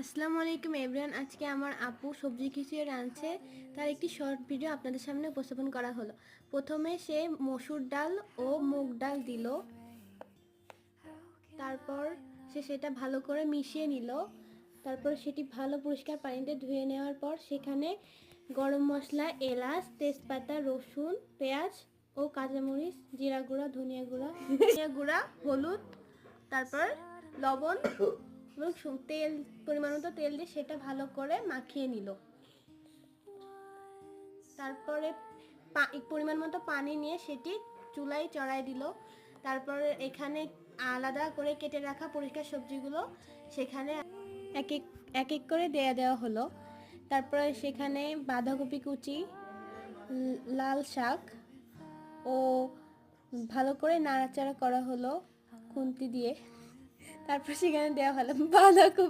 আসসালামু আলাইকুম এভরিওয়ান। আজকে আমার আপু সবজি খিচুড়ি রাঁধছে, তার একটি শর্ট ভিডিও আপনাদের সামনে উপস্থাপন করা হলো। প্রথমে সে মসুর ডাল ও মুগ ডাল দিল, তারপর সে সেটা ভালো করে মিশিয়ে নিল। তারপর সেটি ভালো পরিষ্কার পানিতে ধুয়ে নেওয়ার পর সেখানে গরম মশলা, এলাচ, তেজপাতা, রসুন, পেঁয়াজ ও কাঁচামরিচ, জিরা গুঁড়া, ধনিয়া গুঁড়া, হলুদ, তারপর লবণ এবং তেল, পরিমাণ মতো তেল দিয়ে সেটা ভালো করে মাখিয়ে নিল। তারপরে পরিমাণ মতো পানি নিয়ে সেটি চুলায় চড়াই দিল। তারপরে এখানে আলাদা করে কেটে রাখা পরিষ্কার সবজিগুলো সেখানে এক এক এক এক করে দেওয়া হলো। তারপরে সেখানে বাঁধাকপি কুচি, লাল শাক ও ভালো করে নাড়াচাড়া করা হলো খুন্তি দিয়ে। তারপর সেখানে দেওয়া হলো বাঁধাকপি।